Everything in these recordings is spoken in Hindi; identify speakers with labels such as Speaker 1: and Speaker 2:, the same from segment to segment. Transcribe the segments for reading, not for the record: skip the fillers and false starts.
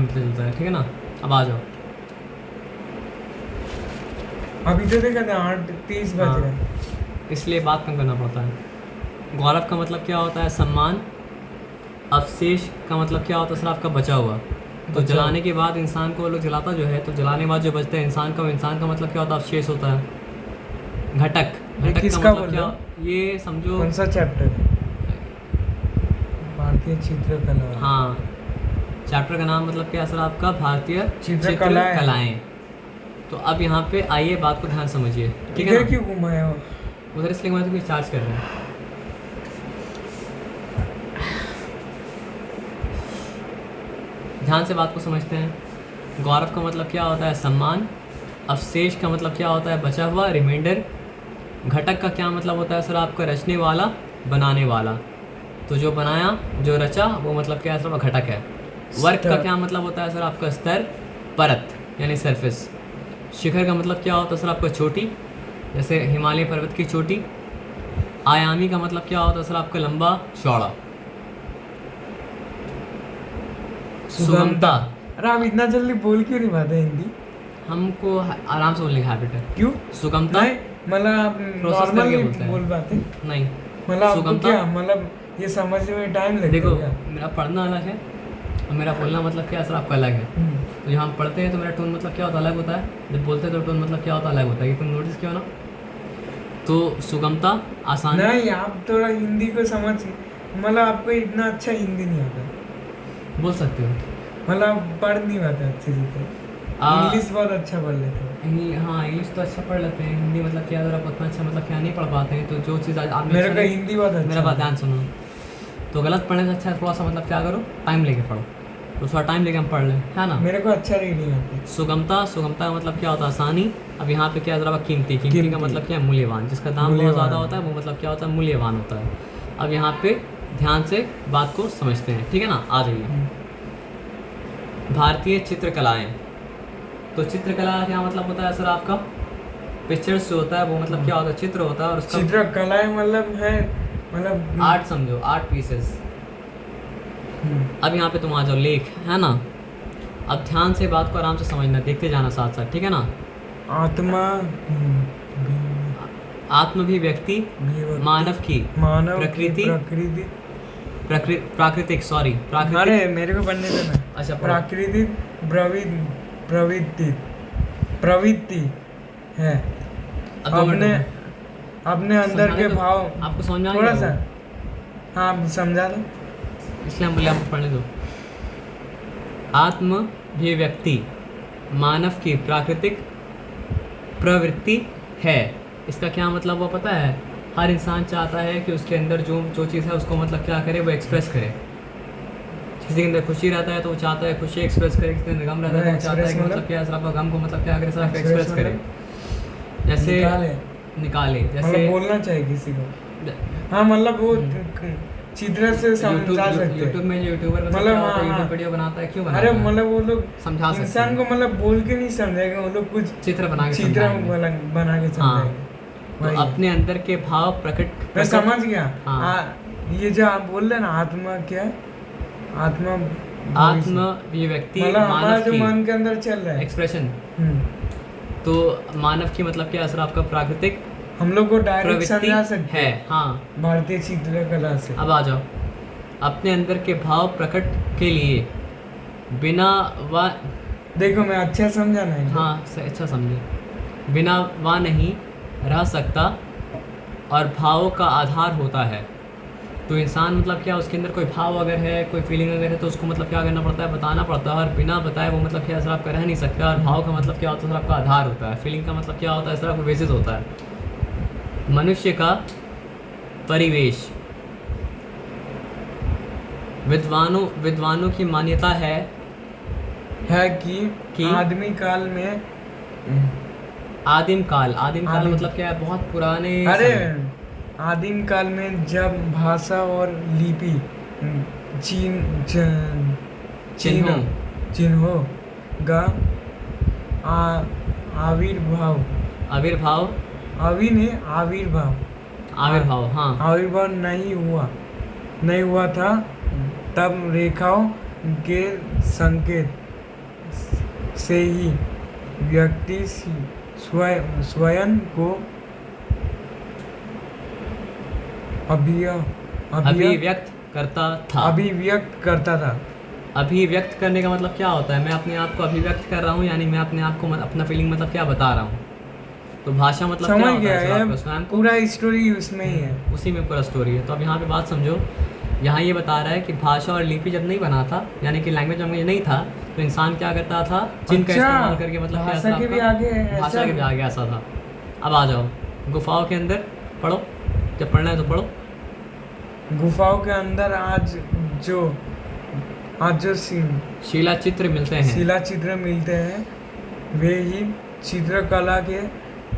Speaker 1: में पता चलता है, ठीक है ना। अब आ जाओ।
Speaker 2: अभी तो देखा था 8:30 बज
Speaker 1: हाँ।
Speaker 2: रहे हैं।
Speaker 1: इसलिए बात कम करना पड़ता है। गौरव का मतलब क्या होता है? सम्मान। अवशेष का मतलब क्या होता है? सर आपका बचा हुआ। तो
Speaker 2: बचा
Speaker 1: जलाने के बाद इंसान को वो लोग जलाता जो है, तो जलाने के बाद जो बचता है इंसान का, वो इंसान का मतलब क्या होता है? अवशेष होता है। घटक।
Speaker 2: ये
Speaker 1: घटक का
Speaker 2: किसका
Speaker 1: मतलब
Speaker 2: बोल
Speaker 1: क्या?
Speaker 2: रहे
Speaker 1: ये समझो।
Speaker 2: कौन सा चैप्टर है? भारतीय चित्रकला।
Speaker 1: हाँ, चैप्टर का नाम मतलब क्या है सर आपका? भारतीय
Speaker 2: चित्रकलाएं।
Speaker 1: चित्रकलाएं। तो अब यहाँ पे आइए, बात को ध्यान समझिए, ठीक है
Speaker 2: इधर
Speaker 1: ना।
Speaker 2: क्यों घुमाया हो?
Speaker 1: उधर इसलिए मैं तो चार्ज कर रहे हैं। ध्यान से बात को समझते हैं। गौरव का मतलब क्या होता है? सम्मान। अवशेष का मतलब क्या होता है? बचा हुआ, रिमाइंडर। घटक का क्या मतलब होता है सर आपका? रचने वाला, बनाने वाला। तो जो बनाया, जो रचा, वो मतलब क्या है सर? घटक है। वर्ग का
Speaker 2: स्तर।
Speaker 1: क्या मतलब होता है सर आपका? स्तर, परत यानी सरफेस। शिखर का मतलब क्या होता है सर आपका? चोटी, जैसे हिमालय पर्वत की चोटी। आयामी का मतलब क्या होता है सर आपका? लंबा, चौड़ा। सुगमता।
Speaker 2: अरे आप इतना जल्दी बोल क्यों नहीं पाते हिंदी?
Speaker 1: हमको आराम से बोलने की हैबिट है।
Speaker 2: क्यों?
Speaker 1: सुगमता।
Speaker 2: नहीं मतलब आप
Speaker 1: प्रोसेस
Speaker 2: नॉर्मल
Speaker 1: करके
Speaker 2: नहीं
Speaker 1: बोलते हैं।
Speaker 2: बोल पाते?
Speaker 1: नहीं।
Speaker 2: मतलब आपको
Speaker 1: सुगमता।
Speaker 2: क्या मतलब ये समझने में टाइम लगता
Speaker 1: देखो,
Speaker 2: है क्या?
Speaker 1: मेरा पढ़ना अलग है और मेरा बोलना मतलब क्या है सर आपका अलग है। तो जहाँ हम पढ़ते हैं तो मेरा टोन मतलब क्या होता है? अलग होता है। जब बोलते हैं तो टोन मतलब क्या होता है? अलग होता है। ये तुम नोटिस किया हो ना। तो सुगमता, आसानी।
Speaker 2: नहीं आप थोड़ा हिंदी को समझ मतलब आपको इतना अच्छा हिंदी नहीं आता।
Speaker 1: बोल सकते हो।
Speaker 2: मतलब आप पढ़ नहीं पाते अच्छे से तो। इंग्लिश बहुत अच्छा पढ़ लेते हो।
Speaker 1: हाँ, इंग्लिश तो अच्छा पढ़ लेते हैं। हिंदी मतलब क्या, अगर आप उतना अच्छा मतलब क्या नहीं पढ़ पाते हैं, तो जो चीज़ आज आप
Speaker 2: मेरे को हिंदी बहुत अच्छा
Speaker 1: मेरा बात
Speaker 2: है।
Speaker 1: ध्यान सुनो। तो गलत पढ़ने से अच्छा है थोड़ा सा मतलब क्या करो? टाइम लेके पढ़ो। तो थोड़ा टाइम लेके हम पढ़ लें, है ना।
Speaker 2: मेरे को अच्छा रीडिंग आती है।
Speaker 1: सुगमता। सुगमता का मतलब क्या होता है? आसानी। अब यहाँ पे क्या ज़रा कीमती। कीमती का
Speaker 2: कीमती।
Speaker 1: मतलब क्या है? मूल्यवान। जिसका दाम बहुत
Speaker 2: मूल्यवान।
Speaker 1: ज़्यादा होता है, वो मतलब क्या होता है? मूल्यवान होता है। अब यहाँ पे ध्यान से बात को समझते हैं, ठीक है ना। आ जाइए। भारतीय चित्रकलाएं। तो चित्रकला का क्या मतलब होता है सर आपका? पिक्चर्स जो होता है वो मतलब क्या होता है? चित्र होता है और उसका
Speaker 2: चित्रकलाएं मतलब है मतलब
Speaker 1: आर्ट समझो, आर्ट पीसेस। अब यहाँ पे तुम आ जाओ, लेख, है ना। अब ध्यान से बात को आराम से समझना, देखते जाना साथ साथ, ठीक है ना।
Speaker 2: आत्मा
Speaker 1: आत्माभिव्यक्ति, मानव की
Speaker 2: मानव
Speaker 1: प्रकृति,
Speaker 2: प्रकृति
Speaker 1: प्राकृतिक, सॉरी, प्राकृतिक।
Speaker 2: अरे मेरे को पढ़ने देना।
Speaker 1: अच्छा, पढ़ो।
Speaker 2: प्राकृतिक प्रवृत्ति प्रवृत्ति है
Speaker 1: अब 2 मिनट
Speaker 2: अपने
Speaker 1: रुको।
Speaker 2: अपने अंदर
Speaker 1: समझाने
Speaker 2: के
Speaker 1: दो।
Speaker 2: भाव।
Speaker 1: आपको समझ में आ
Speaker 2: थोड़ा
Speaker 1: गया
Speaker 2: सा
Speaker 1: वो?
Speaker 2: हाँ आप समझा दो।
Speaker 1: इसलिए हम बोले आपको पढ़ने दो। आत्माभिव्यक्ति मानव की प्राकृतिक प्रवृत्ति है। इसका क्या मतलब वो पता है? हर इंसान चाहता है कि उसके अंदर जो जो चीज़ है उसको मतलब क्या करे? वो एक्सप्रेस करे। किसी के अंदर खुशी रहता है तो वो चाहता है खुशी एक्सप्रेस करे। किसी के अंदर गम रहता है तो वो चाहता है कि मतलब क्या सिर्फ गम को मतलब क्या करे? सिर्फ एक्सप्रेस करे। जैसे निकाले, जैसे
Speaker 2: मतलब बोलना चाहिए किसी को। हाँ मतलब वो चित्र से समझा सकते
Speaker 1: यूट्यूब में जो यूट्यूबर
Speaker 2: मतलब हाँ,
Speaker 1: यूट्यूब वीडियो बनाता है, क्यों बनाता
Speaker 2: अरे
Speaker 1: है?
Speaker 2: मतलब वो लोग
Speaker 1: समझा सकते
Speaker 2: इंसान
Speaker 1: हैं।
Speaker 2: को मतलब बोल के नहीं समझाएगा, वो लोग कुछ
Speaker 1: चित्र बना के
Speaker 2: चित्र
Speaker 1: समझाएंगे।
Speaker 2: बना के
Speaker 1: हाँ,
Speaker 2: समझाएंगे।
Speaker 1: तो
Speaker 2: वही है।
Speaker 1: अपने अंदर के भाव प्रकट
Speaker 2: मैं समझ गया।
Speaker 1: हाँ।
Speaker 2: ये जो आप बोल रहे ना आत्मा क्या है? आत्मा
Speaker 1: आत्माभिव्यक्ति
Speaker 2: मतलब हमारा
Speaker 1: मानव
Speaker 2: जो
Speaker 1: की
Speaker 2: मन के अंदर चल रहा है
Speaker 1: एक्सप्रेशन। तो मानव की मतलब क्या असर आपका? प्राकृतिक
Speaker 2: हम लोग को डायरेक्ट
Speaker 1: प्रवृत्ति
Speaker 2: समझा सकते
Speaker 1: है।
Speaker 2: हैं
Speaker 1: हाँ,
Speaker 2: भारतीय चित्रकला से।
Speaker 1: अब आ जाओ। अपने अंदर के भाव प्रकट के लिए बिना व
Speaker 2: देखो मैं अच्छा समझा ना इनको?
Speaker 1: हाँ, अच्छा समझे। बिना व नहीं रह सकता और भावों का आधार होता है। तो इंसान मतलब क्या, उसके अंदर कोई भाव अगर है, कोई फीलिंग अगर है, तो उसको मतलब क्या करना पड़ता है? बताना पड़ता है। और बिना बताए वो मतलब क्या सर आपका रह नहीं सकता। और भाव का मतलब क्या होता है सर आपका? आधार होता है। फीलिंग का मतलब क्या होता है सर आपका? बेसिस होता है। मनुष्य का परिवेश। विद्वानों की मान्यता है
Speaker 2: कि आदमी काल में
Speaker 1: आदिम काल मतलब क्या है? बहुत पुराने
Speaker 2: अरे
Speaker 1: समय।
Speaker 2: आदिम काल में जब भाषा और लिपि चिन्हों का आविर्भाव आविर्भाव नहीं हुआ था, तब रेखाओं के संकेत से ही व्यक्ति स्वयं को
Speaker 1: अभिव्यक्त करता था।
Speaker 2: अभिव्यक्त करता था।
Speaker 1: अभिव्यक्त करने का मतलब क्या होता है? मैं अपने आप को अभिव्यक्त कर रहा हूँ, यानी मैं अपने आप को अपना फीलिंग मतलब क्या बता रहा हूँ। तो भाषा मतलब क्या
Speaker 2: समझ
Speaker 1: होता
Speaker 2: गया
Speaker 1: है?
Speaker 2: है,
Speaker 1: आपका स्वयं को,
Speaker 2: पूरा स्टोरी उसमें ही है।
Speaker 1: उसी में पूरा स्टोरी है। तो अब यहाँ पे बात समझो, यहाँ ये बता रहा है कि भाषा और लिपि जब नहीं बना था, यानी कि लैंग्वेज लैंग्वेज नहीं था, तो इंसान क्या करता था? चिन्ह का
Speaker 2: अच्छा,
Speaker 1: इस्तेमाल करके मतलब क्या
Speaker 2: भाषा
Speaker 1: था
Speaker 2: के भी
Speaker 1: आपका?
Speaker 2: आगे ऐसा
Speaker 1: भाषा के भी आगे ऐसा था। अब आ जाओ गुफाओं के अंदर, पढ़ो, जब पढ़ना है तो पढ़ो।
Speaker 2: गुफाओं के अंदर आज जो
Speaker 1: शिला चित्र मिलते हैं।
Speaker 2: शिला चित्र मिलते हैं, वे ही चित्रकला के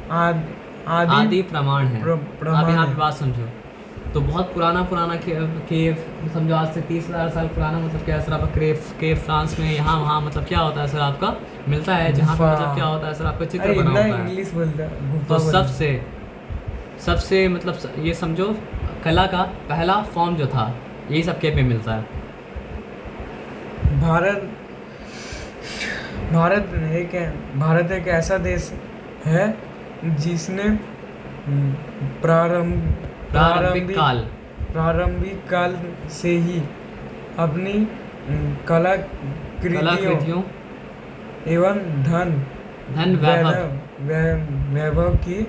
Speaker 1: आदि प्रमाण है।
Speaker 2: प्रमाण
Speaker 1: अब यहाँ
Speaker 2: है।
Speaker 1: पे बात समझो, तो बहुत पुराना केव समझो, आज से 30,000 साल पुराना मतलब क्या सर आपका केव फ्रांस में यहाँ वहाँ मतलब क्या होता है सर आपका मिलता है, जहाँ पे
Speaker 2: गुफा।
Speaker 1: मतलब क्या होता है सर आपका चित्र
Speaker 2: अरे
Speaker 1: बना
Speaker 2: इतना
Speaker 1: होता है।
Speaker 2: इंग्लिश बोलता है, गुफा
Speaker 1: तो
Speaker 2: बोलता है।
Speaker 1: सबसे मतलब ये समझो, कला का पहला फॉर्म जो था, यही सब केव में मिलता है।
Speaker 2: भारत एक ऐसा देश है जिसने प्रारंभिक काल से ही अपनी कलाकृतियों एवं धन वैभव की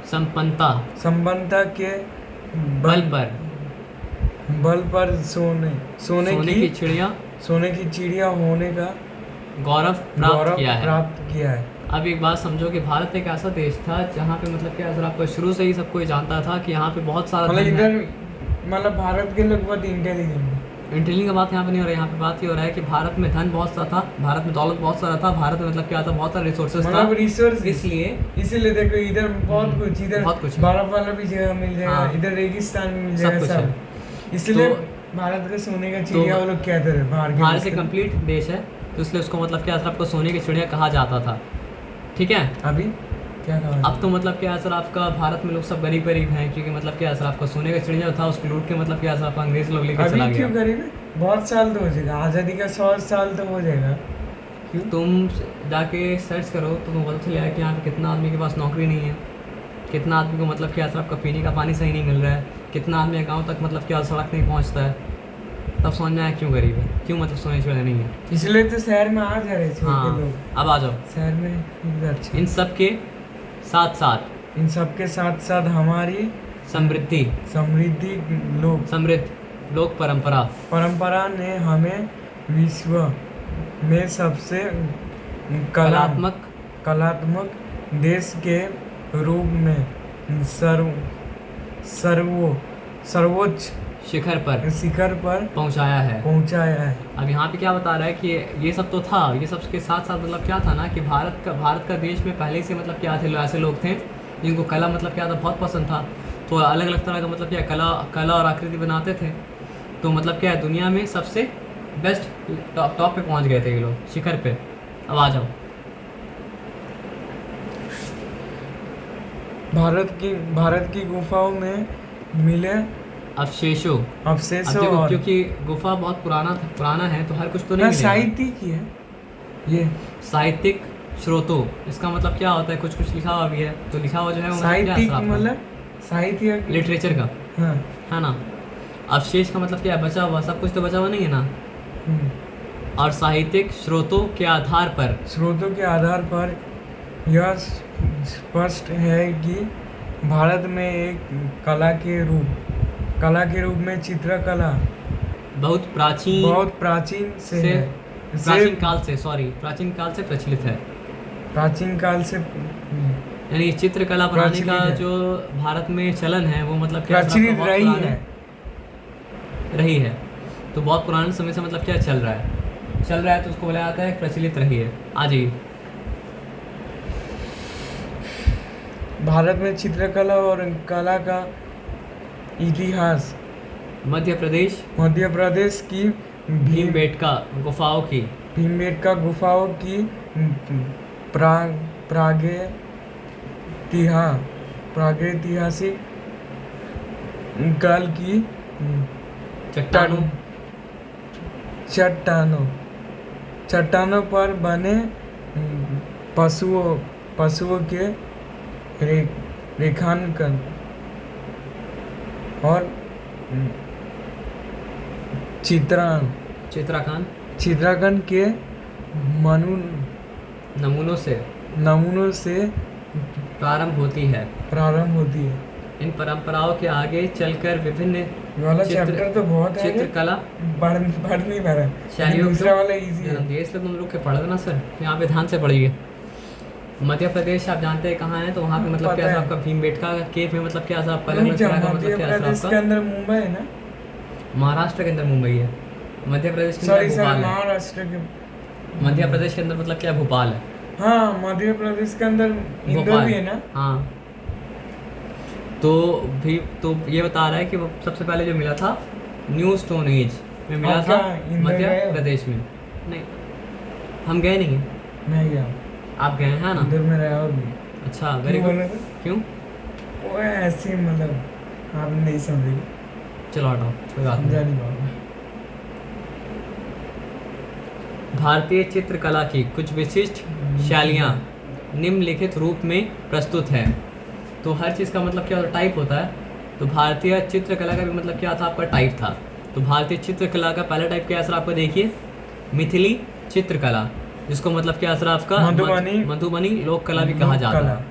Speaker 2: संपन्नता के बल पर सोने की चिड़िया होने का गौरव प्राप्त किया है।
Speaker 1: अब एक बात समझो कि भारत एक ऐसा देश था जहाँ पे मतलब क्या, अगर आपको शुरू से ही सब कोई जानता था कि यहाँ पे बहुत सारा धन है।
Speaker 2: मतलब भारत के लोग बहुत
Speaker 1: इंटेलिजेंट का बात यहाँ पे नहीं हो रहा है। यहाँ पे बात ये हो रहा है कि भारत में धन बहुत सा था, भारत में दौलत बहुत सारा था, भारत में मतलब क्या था, बहुत सारे रिसोर्सेज था।
Speaker 2: रिसोर्स
Speaker 1: इसलिए
Speaker 2: देखो इधर बहुत कुछ, इधर
Speaker 1: बहुत कुछ
Speaker 2: बर्फ वाला भी जगह मिल जाएगा,
Speaker 1: हाँ।
Speaker 2: इधर रेगिस्तान भी मिल
Speaker 1: सब
Speaker 2: जाएगा,
Speaker 1: कुछ
Speaker 2: सब।
Speaker 1: है।
Speaker 2: इसलिए
Speaker 1: तो
Speaker 2: भारत का सोने का चिड़िया वो लोग कहते थे,
Speaker 1: भारत से कंप्लीट देश है, तो इसलिए उसको मतलब क्या सर आपको सोने की चिड़िया कहा जाता था। ठीक है,
Speaker 2: अभी क्या कहा?
Speaker 1: अब तो मतलब क्या सर आपका भारत में लोग सब गरीब हैं, क्योंकि मतलब क्या सर आपका सोने का चिड़िया था, उसको लूट के मतलब क्या सर आपका अंग्रेज लोग लेके चला गया।
Speaker 2: क्यों गरीब है? बहुत साल तो हो जाएगा, आज़ादी का 100 साल तो हो जाएगा। क्यों?
Speaker 1: तुम जाके सर्च करो तो तुम्हें पता चलेगा कि यहाँ पे कितना आदमी के पास नौकरी नहीं है, कितना आदमी को मतलब क्या सर आपका पीने का पानी सही नहीं मिल रहा है, कितना आदमी गाँव तक मतलब क्या सड़क नहीं पहुँचता है। तब समझ में आया क्यों गरीब है, क्यों मतलब सोने चिड़िया नहीं है।
Speaker 2: इसलिए तो शहर में आ जा रहे थे लोग।
Speaker 1: अब आ जाओ
Speaker 2: शहर में अच्छा।
Speaker 1: इन सब के साथ हमारी समृद्ध लोक परंपरा ने हमें विश्व में सबसे कलात्मक देश के रूप में सर्वोच्च शिखर पर पहुंचाया है। अब यहाँ पे क्या बता रहा है कि ये सब तो था, ये सब के साथ साथ मतलब क्या था ना कि भारत का देश में पहले से मतलब क्या थे, ऐसे लोग थे जिनको कला मतलब क्या था बहुत पसंद था, तो अलग अलग तरह का मतलब क्या कला और आकृति बनाते थे। तो मतलब क्या है, दुनिया में सबसे बेस्ट टॉप पे पहुँच गए थे ये लोग, शिखर पे। अब आ जाओ
Speaker 2: भारत की गुफाओं में मिले
Speaker 1: अवशेषों
Speaker 2: और
Speaker 1: क्योंकि गुफा बहुत पुराना है, तो हर कुछ तो नहीं मिलेगा।
Speaker 2: साहित्यिक है ये,
Speaker 1: साहित्यिक स्रोतों, इसका मतलब क्या होता है, कुछ लिखा हुआ भी है, तो लिखा हुआ जो है
Speaker 2: साहित्यिक मतलब साहित्य
Speaker 1: लिटरेचर का,
Speaker 2: हाँ
Speaker 1: है ना। अवशेष का मतलब क्या है, बचा हुआ, सब कुछ तो बचा हुआ नहीं है ना। और साहित्यिक स्रोतों के आधार पर यह स्पष्ट है कि भारत में एक कला के रूप में चित्रकला बहुत प्राचीन काल से प्रचलित है। प्राचीन काल से यानी चित्रकला बनाने का जो भारत में चलन है वो मतलब क्या
Speaker 2: प्रचलित
Speaker 1: रही है। तो बहुत पुराने समय से मतलब क्या चल रहा है, तो उसको बोला जाता है प्रचलित रही है। आ जाइए,
Speaker 2: भारत में चित्रकला और कला का इतिहास
Speaker 1: मध्य प्रदेश की भीमबेटका गुफाओं की प्रागैतिहासिक काल की चट्टानों
Speaker 2: चट्टानों पर बने पशुओं के रेखांकन और चित्रांकन के मनु नमूनों से
Speaker 1: प्रारंभ होती है। इन परंपराओं के आगे चलकर विभिन्न
Speaker 2: ये वाला चैप्टर तो बहुत है,
Speaker 1: चित्रकला
Speaker 2: पढ़ नहीं पा रहा,
Speaker 1: शैलियों
Speaker 2: दूसरा वाला इजी है।
Speaker 1: इसलिए तुम लोग के पढ़ देना सर, यहाँ पे ध्यान से पढ़िए। मध्य प्रदेश आप जानते हैं कहाँ है, तो वहाँ पे मतलब क्या आपका भीमबेटका केव में मतलब क्या आपका अलग अलग तरह का मतलब क्या
Speaker 2: प्रदेश के अंदर मुंबई है ना,
Speaker 1: महाराष्ट्र के अंदर मुंबई है। मध्य प्रदेश के अंदर भोपाल है।
Speaker 2: महाराष्ट्र के
Speaker 1: मध्य प्रदेश के अंदर मतलब क्या भोपाल है।
Speaker 2: हाँ, मध्य प्रदेश के अंदर इंदौर भी है ना।
Speaker 1: हाँ, तो ये बता रहा है कि वो सबसे पहले जो मिला था न्यू स्टोन एज में मिला था मध्य प्रदेश में। नहीं, हम गए नहीं हैं।
Speaker 2: मैं गया,
Speaker 1: आप गए हैं ना?
Speaker 2: इंदौर में रहा भी।
Speaker 1: अच्छा, वेरी गुड। क्यों?
Speaker 2: वो ऐसे मतलब आप नहीं समझे।
Speaker 1: चलो हटाओ, कोई बात नहीं। भारतीय चित्रकला की कुछ विशिष्ट शैलियाँ निम्नलिखित रूप में प्रस्तुत है। तो हर चीज़ का मतलब क्या होता है, टाइप होता है। तो भारतीय चित्रकला का भी मतलब क्या था, आपका टाइप था। तो भारतीय चित्रकला का पहला टाइप क्या है सर, आपको देखिए, मिथिली चित्रकला, जिसको मतलब क्या सर आपका मधुबनी लोक कला भी कहा जाता है।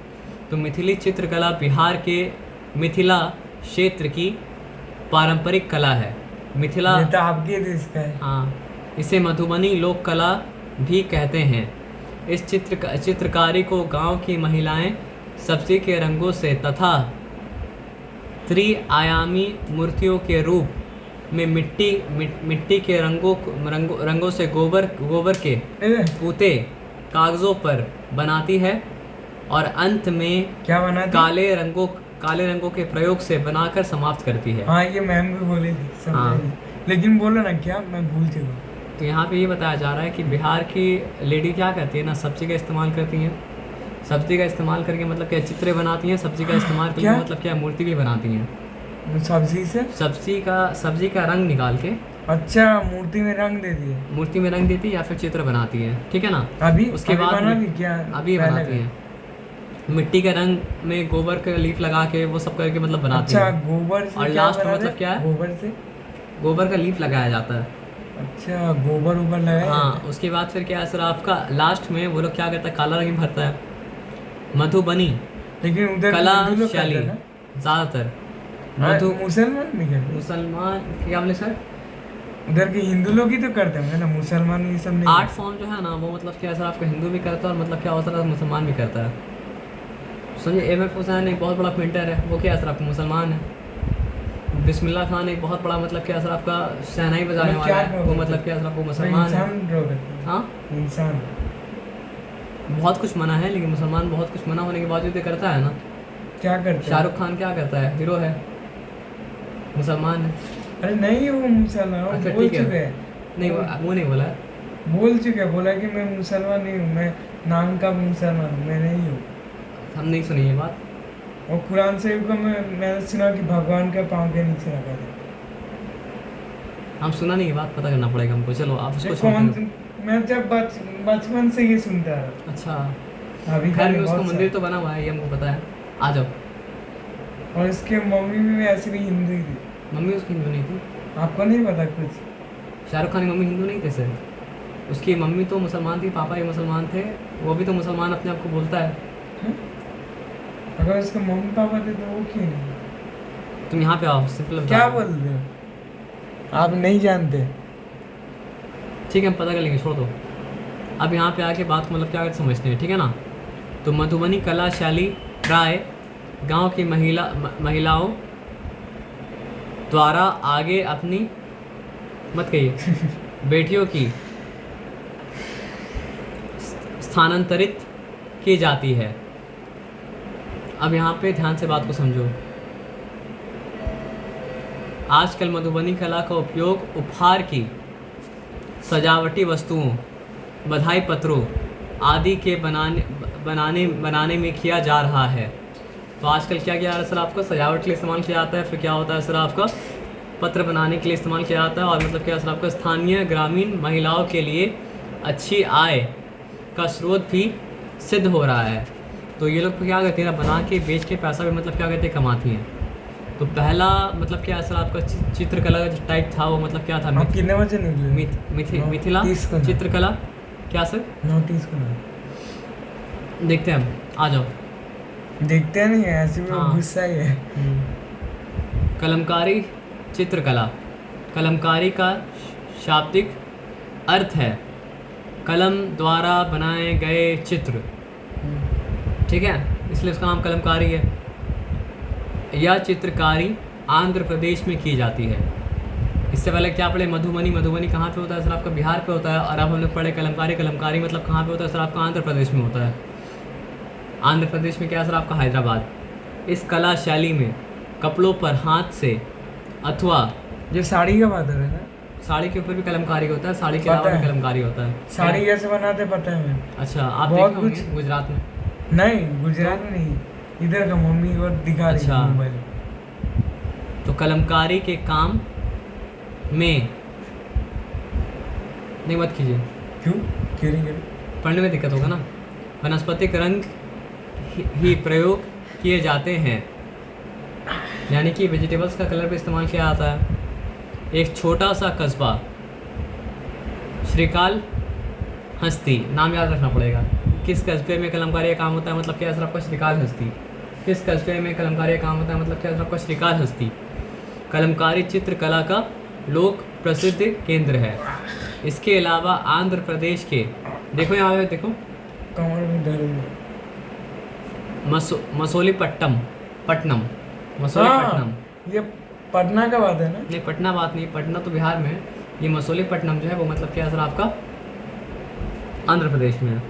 Speaker 1: तो मिथिली चित्रकला बिहार के मिथिला क्षेत्र की पारंपरिक कला है। मिथिला
Speaker 2: तो आपके देश का है।
Speaker 1: हाँ, इसे मधुबनी लोक कला भी कहते हैं। इस चित्रकारी को गांव की महिलाएं सब्जी के रंगों से तथा त्रिआयामी मूर्तियों के रूप में मिट्टी के रंगों से गोबर के पूते कागजों पर बनाती है और अंत में
Speaker 2: क्या बनाती?
Speaker 1: काले रंगों के प्रयोग से बनाकर समाप्त करती है।
Speaker 2: हाँ, ये मैम भी बोली थी। हाँ, लेकिन बोलो ना क्या, मैं भूल चुका।
Speaker 1: तो यहाँ पे ये बताया जा रहा है कि बिहार की लेडी क्या करती है ना, सब्जी का इस्तेमाल करती हैं। सब्जी का इस्तेमाल करके मतलब क्या चित्र बनाती हैं। सब्जी का इस्तेमाल करके मतलब क्या मूर्ति भी बनाती हैं।
Speaker 2: सब्जी से
Speaker 1: सब्जी का रंग निकाल के,
Speaker 2: अच्छा, मूर्ति में रंग देती है।
Speaker 1: मूर्ति में रंग देती है या फिर चित्र बनाती है, ठीक है ना।
Speaker 2: अभी
Speaker 1: उसके बाद अभी बनाती है। मिट्टी के रंग में गोबर का लीफ लगा के वो सब करके मतलब बनाती है।
Speaker 2: अच्छा, गोबर से।
Speaker 1: और लास्ट में मतलब क्या है, गोबर का लीफ लगाया जाता है।
Speaker 2: अच्छा, गोबर ऊपर लगाया।
Speaker 1: हाँ, उसके बाद फिर क्या है सर आपका, लास्ट में वो लोग क्या करता है, काला रंग भरता है। मधुबनी
Speaker 2: लेकिन उधर
Speaker 1: कला शैली ज्यादातर मुसलमान क्या बोले सर,
Speaker 2: उधर के हिंदू लोग ही तो करते हैं ना, मुसलमान ये सब नहीं।
Speaker 1: आर्ट फॉर्म जो है ना वो मतलब क्या सर आपका हिंदू भी करता है और मतलब क्या होता है मुसलमान भी करता है। समझिए, एम.एफ. हुसैन एक बहुत बड़ा पेंटर है, वो क्या सर आपका मुसलमान है। बिस्मिल्लाह खान एक बहुत बड़ा मतलब क्या सर आपका शहनाई बजाने वाला है, वो मतलब क्या सर आपको मुसलमान है। हाँ,
Speaker 2: इंसान
Speaker 1: बहुत कुछ मना है, लेकिन मुसलमान बहुत कुछ मना होने के बावजूद ये करता है ना।
Speaker 2: क्या करता है?
Speaker 1: शाहरुख खान क्या करता है, हीरो है, मुसलमान है।
Speaker 2: अरे नहीं, वो मुसलमान।
Speaker 1: अच्छा,
Speaker 2: बोल
Speaker 1: ठीक है, नहीं वो नहीं बोला,
Speaker 2: बोल चुके, बोला कि मैं मुसलमान नहीं हूँ, मैं नाम का मुसलमान हूँ, मैं नहीं हूँ।
Speaker 1: हम नहीं सुनी ये बात।
Speaker 2: और कुरान शरीफ को मैंने सुना कि भगवान के पाँव के नीचे रखा था।
Speaker 1: हम सुना नहीं, ये बात पता करना पड़ेगा हमको। चलो आप उसको
Speaker 2: मैं जब बचपन से ये सुनता है।
Speaker 1: अच्छा,
Speaker 2: अभी
Speaker 1: घर में उसका मंदिर तो बना हुआ है, ये हमको पता है। आ जाओ।
Speaker 2: और इसके मम्मी भी ऐसी भी हिंदू ही थी।
Speaker 1: मम्मी उसकी हिंदू नहीं थी?
Speaker 2: आपको नहीं पता कुछ?
Speaker 1: शाहरुख खान की मम्मी हिंदू नहीं थे सर, उसकी मम्मी तो मुसलमान थी, पापा भी मुसलमान थे, वो भी तो मुसलमान अपने आप को बोलता है।
Speaker 2: अगर उसके मम्मी पापा थे तो वो क्यों नहीं?
Speaker 1: तुम यहाँ पे आओ, सिंपल।
Speaker 2: क्या बोल रहे हो, आप नहीं जानते?
Speaker 1: ठीक है, हम पता कर लेंगे, छोड़ दो। अब यहाँ पे आके बात को मतलब क्या समझते हैं, ठीक है ना। तो मधुबनी कला शैली प्राय गांव की महिलाओं द्वारा आगे अपनी मत कहिए बेटियों की स्थानांतरित की जाती है। अब यहाँ पे ध्यान से बात को समझो। आजकल मधुबनी कला का उपयोग उपहार की सजावटी वस्तुओं, बधाई पत्रों आदि के बनाने में किया जा रहा है। तो आजकल क्या किया जा रहा है सर, आपका सजावट के लिए इस्तेमाल किया जाता है। फिर क्या होता है सर, आपका पत्र बनाने के लिए इस्तेमाल किया जाता है। और मतलब क्या सर आपका स्थानीय ग्रामीण महिलाओं के लिए अच्छी आय का स्रोत भी सिद्ध हो रहा है। तो ये लोग क्या करते हैं, बना के बेच के पैसा भी मतलब क्या कहते हैं कमाती हैं। तो पहला मतलब क्या सर आपका चित्रकला का जो टाइप था वो मतलब क्या था?
Speaker 2: आप कितने बजे निकले?
Speaker 1: मिथिला
Speaker 2: 30 को ना।
Speaker 1: चित्रकला क्या सर?
Speaker 2: नोटिस को ना
Speaker 1: देखते हैं हम, आ जाओ।
Speaker 2: देखते नहीं है, ऐसे में
Speaker 1: हाँ।
Speaker 2: गुस्सा ही है।
Speaker 1: कलमकारी चित्रकला। कलमकारी का शाब्दिक अर्थ है कलम द्वारा बनाए गए चित्र, ठीक है, इसलिए उसका नाम कलमकारी है। यह चित्रकारी आंध्र प्रदेश में की जाती है। इससे पहले क्या पढ़े? मधुबनी। मधुबनी कहाँ पे होता है सर? आपका बिहार पे होता है। और अब हम लोग पढ़े कलमकारी। कलमकारी मतलब कहाँ पे होता है सर? आपका आंध्र प्रदेश में होता है। आंध्र प्रदेश में क्या है सर? आपका हैदराबाद। इस कला शैली में कपड़ों पर हाथ से अथवा
Speaker 2: ये साड़ी का बात है ना?
Speaker 1: साड़ी के ऊपर भी कलमकारी होता है, साड़ी के
Speaker 2: पता
Speaker 1: अलावा भी
Speaker 2: है।
Speaker 1: कलमकारी होता है।
Speaker 2: साड़ी कैसे बनाते पता है मैं।
Speaker 1: अच्छा, आप
Speaker 2: बहुत
Speaker 1: देखे होंगे
Speaker 2: कुछ।
Speaker 1: गुजरात में।
Speaker 2: नहीं, गुजरात में नहीं, इधर का मम्मी को दिखा रही
Speaker 1: अच्छा।
Speaker 2: है मोबाइल।
Speaker 1: तो कलमकारी के काम में नहीं मत कीजिए,
Speaker 2: क्यों नहीं करी?
Speaker 1: पढ़ने में दिक्कत होगा ना। वनस्पतिक रंग ही प्रयोग किए जाते हैं, यानी कि वेजिटेबल्स का कलर भी इस्तेमाल किया जाता है। एक छोटा सा कस्बा श्रीकाल हस्ती, नाम याद रखना पड़ेगा। किस कस्बे में कलमकारी का काम होता है? मतलब क्या सर आपका? श्रीकाल हस्ती। किस कस्बे में कलमकारी का काम होता है? मतलब क्या सर आपका? श्रीकाल हस्ती। कलमकारी चित्रकला का लोक प्रसिद्ध केंद्र है। इसके अलावा आंध्र प्रदेश के, देखो यहाँ पे देखो,
Speaker 2: कमर में दर्द है।
Speaker 1: मसूलीपट्टनम,
Speaker 2: हाँ,
Speaker 1: मसूलीपट्टनम।
Speaker 2: ये पटना का बात है ना?
Speaker 1: नहीं, पटना बात नहीं, पटना तो बिहार में है। ये मसूलीपट्टनम जो है वो मतलब क्या सर आपका? आंध्र प्रदेश में है।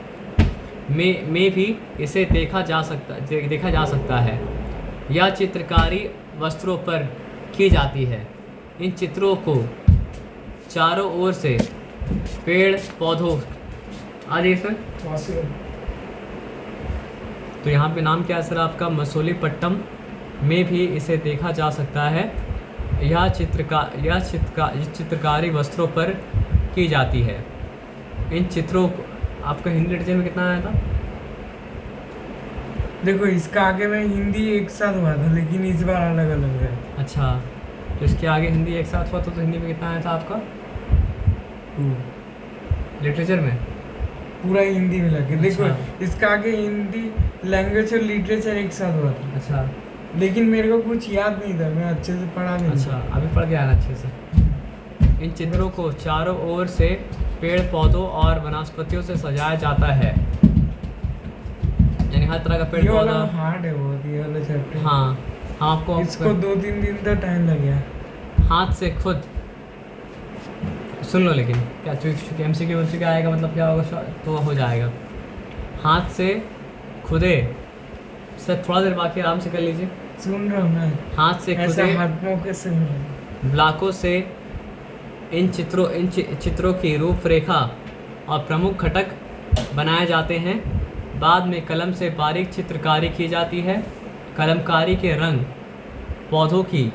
Speaker 1: में भी इसे देखा जा सकता है। यह चित्रकारी वस्त्रों पर की जाती है। इन चित्रों को चारों ओर से पेड़ पौधों, आ जाइए सर। तो यहाँ पे नाम क्या है सर आपका? मसूलीपट्टनम में भी इसे देखा जा सकता है। यह चित्रकारी वस्त्रों पर की जाती है। इन चित्रों को, आपका हिंदी लिटरेचर में कितना आया था?
Speaker 2: देखो, इसका आगे में हिंदी एक साथ हुआ था, लेकिन इस बार अलग अलग है।
Speaker 1: अच्छा, तो इसके आगे हिंदी एक साथ हुआ तो हिंदी में कितना आया था आपका लिटरेचर में?
Speaker 2: पूरा हिंदी मिला के देखो।
Speaker 1: अच्छा।
Speaker 2: इसका आगे हिंदी लैंग्वेज और लिटरेचर एक साथ हुआ था,
Speaker 1: अच्छा
Speaker 2: लेकिन मेरे को कुछ याद नहीं था, मैं अच्छे से पढ़ा नहीं।
Speaker 1: अच्छा, अभी पढ़ के आना अच्छे से। इन चित्रों को चारों ओर से पेड़ पौधों और वनस्पतियों से सजाया जाता है, यानी हर तरह का पेड़
Speaker 2: ये वाला
Speaker 1: पौधा।
Speaker 2: हार्ड है बहुत, ये वाला चैप्टर।
Speaker 1: हाँ, आपको
Speaker 2: इसको 2-3 दिन तक टाइम लग गया।
Speaker 1: हाथ से खुद, सुन लो, लेकिन क्या चूंकि MCQ आएगा मतलब क्या होगा तो हो जाएगा। हाथ से खुदे, सर थोड़ा देर बाकी आराम से कर लीजिए।
Speaker 2: सुन रहा हूँ मैं।
Speaker 1: हाथ से
Speaker 2: ऐसा
Speaker 1: खुदे
Speaker 2: हाथ मौके से हो रहा है।
Speaker 1: ब्लॉकों से इन चित्रों की रूपरेखा और प्रमुख घटक बनाए जाते हैं। बाद में कलम से बारीक चित्रकारी की जाती है। कलमकारी के रंग पौधों की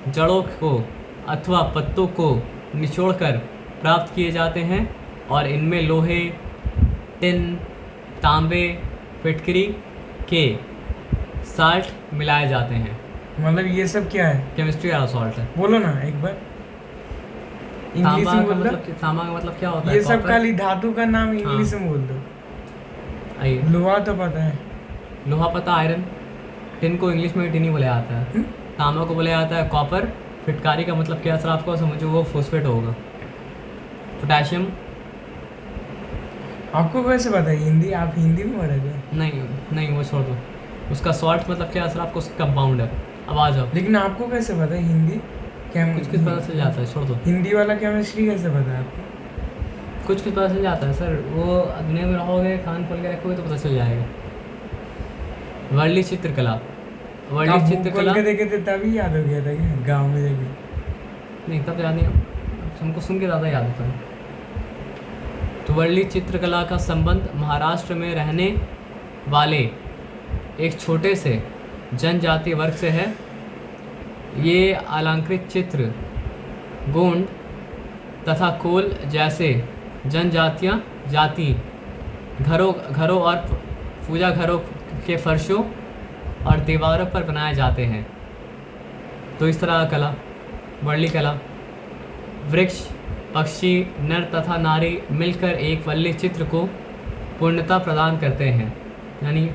Speaker 1: जड़ों को अथवा पत्तों को निचोड़कर प्राप्त किए जाते हैं और इनमें लोहे, टिन, तांबे, फिटकरी के साल्ट मिलाए जाते हैं।
Speaker 2: मतलब ये सब क्या है?
Speaker 1: केमिस्ट्री वाला सॉल्ट है।
Speaker 2: बोलो ना एक बार, इंग्लिश
Speaker 1: तांबा
Speaker 2: में
Speaker 1: का
Speaker 2: बोल दो।
Speaker 1: मतलब, तांबा का मतलब क्या होता है?
Speaker 2: ये सब
Speaker 1: कॉपर।
Speaker 2: खाली धातु का नाम इंग्लिश में बोल दो।
Speaker 1: आइए,
Speaker 2: लोहा तो पता है।
Speaker 1: लोहा पता, आयरन। टिन को इंग्लिश में टिन ही बोला जाता है।
Speaker 2: हम्म?
Speaker 1: तांबा को बोला जाता है कॉपर। फिटकारी का मतलब क्या सर आपको समझो, वो फॉस्फेट होगा। पोटेशियम,
Speaker 2: आपको कैसे पता है? हिंदी, आप हिंदी में पढ़े थे?
Speaker 1: नहीं वो छोड़ दो। उसका सॉल्ट मतलब क्या सर आपको? कंपाउंड है। अब आ जाओ,
Speaker 2: लेकिन आपको कैसे पता है हिंदी?
Speaker 1: कुछ पता चल जाता है, छोड़ दो।
Speaker 2: हिंदी वाला केमिस्ट्री कैसे पता है आपको?
Speaker 1: कुछ पता चल जाता है सर, वो दुनिया में रहोगे, कान खोल के रखोगे तो पता चल जाएगा। वर्ली चित्रकला। वर्ली
Speaker 2: आप बुक
Speaker 1: चित्रकला
Speaker 2: खोल के देखे थे तभी याद हो गया था क्या? गाँव में जाके?
Speaker 1: नहीं, तब याद नहीं, हमको सुन के ज़्यादा याद होता है। तो वर्ली चित्रकला का संबंध महाराष्ट्र में रहने वाले एक छोटे से जनजातीय वर्ग से है। ये अलंकृत चित्र गोंड तथा कोल जैसे जनजातियाँ जाति घरों घरों और पूजा घरों के फर्शों और दीवारों पर बनाए जाते हैं। तो इस तरह का कला, वर्ली कला, वृक्ष, पक्षी, नर तथा नारी मिलकर एक वल्ली चित्र को पूर्णता प्रदान करते हैं। यानी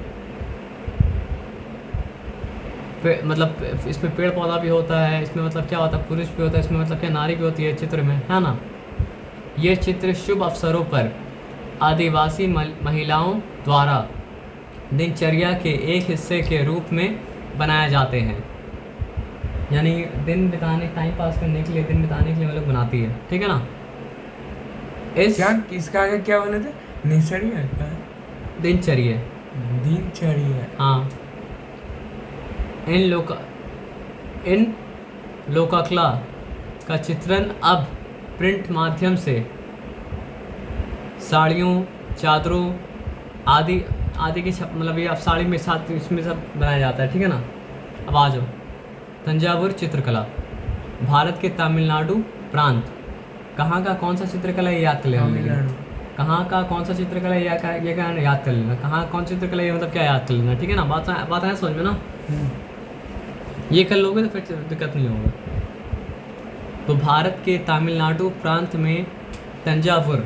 Speaker 1: मतलब इसमें पेड़ पौधा भी होता है, इसमें मतलब क्या होता है, पुरुष भी होता है, इसमें मतलब क्या नारी भी होती है चित्र में, है ना। ये चित्र शुभ अवसरों पर आदिवासी महिलाओं द्वारा दिनचर्या के एक हिस्से के रूप में बनाए जाते हैं। यानी दिन बिताने, टाइम पास करने के लिए, दिन बिताने के लिए वो लोग बनाती है, ठीक है ना। इस
Speaker 2: क्या किसका आगे क्या बोले थे? निसर्या क्या है?
Speaker 1: दिनचर्या,
Speaker 2: दिनचर्या।
Speaker 1: हाँ। इन लोकाकला का चित्रण अब प्रिंट माध्यम से साड़ियों, चादरों आदि की मतलब ये अब साड़ी में साथ इसमें सब बनाया जाता है, ठीक है ना। अब आ जाओ तंजावुर चित्रकला। भारत के तमिलनाडु प्रांत, कहाँ का कौन सा चित्रकला है ये याद कर लेना।
Speaker 2: तमिलनाडु।
Speaker 1: कहाँ का कौन सा चित्रकला है ये क्या याद कर लेना। कहाँ कौन चित्रकला है मतलब क्या याद कर लेना, ठीक है ना। बात है समझ में ना। ये कर लोगे तो फिर दिक्कत नहीं होगा। तो भारत के तमिलनाडु प्रांत में तंजावुर,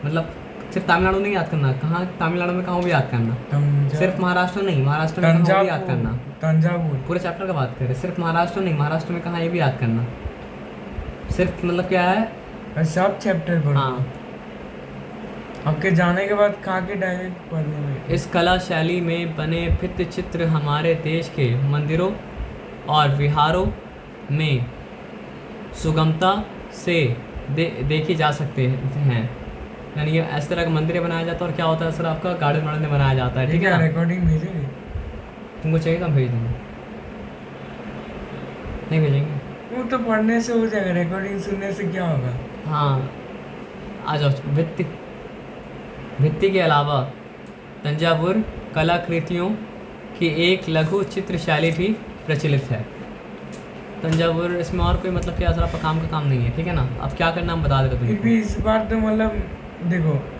Speaker 1: मतलब सिर्फ तमिलनाडु नहीं याद करना, कहाँ तमिलनाडु में कहाँ भी याद करना। सिर्फ महाराष्ट्र नहीं, महाराष्ट्र में कहाँ भी याद करना।
Speaker 2: तंजावुर
Speaker 1: पूरे चैप्टर का बात करें, सिर्फ महाराष्ट्र नहीं, महाराष्ट्र में कहाँ ये भी याद करना। सिर्फ मतलब क्या है,
Speaker 2: सब चैप्टर पढ़ो।
Speaker 1: हाँ।
Speaker 2: आपके जाने के बाद कहाँ के डायरेक्ट पढ़ने में।
Speaker 1: इस कला शैली में बने भित्ति चित्र हमारे देश के मंदिरों और विहारों में सुगमता से देखी जा सकते हैं। यानी ये इस तरह का मंदिर बनाया जाता है और क्या होता है सर, आपका गार्डन वार्डन में बनाया जाता है, ठीक है ना।
Speaker 2: रिकॉर्डिंग भेजेंगे
Speaker 1: तुमको चाहिए तो हम भेज देंगे, नहीं भेजेंगे।
Speaker 2: वो तो पढ़ने से हो जाएगा, रिकॉर्डिंग सुनने से क्या होगा।
Speaker 1: हाँ आ जाओ। भित्ति के अलावा तंजावुर कलाकृतियों की एक लघु चित्र शैली भी प्रचलित है। तंजावुर, इसमें और कोई मतलब क्या सर आपका काम का काम नहीं है, ठीक है ना। अब क्या करना हम बता देते
Speaker 2: फिर
Speaker 1: तुमको।
Speaker 2: भी इस बार तो मतलब देखो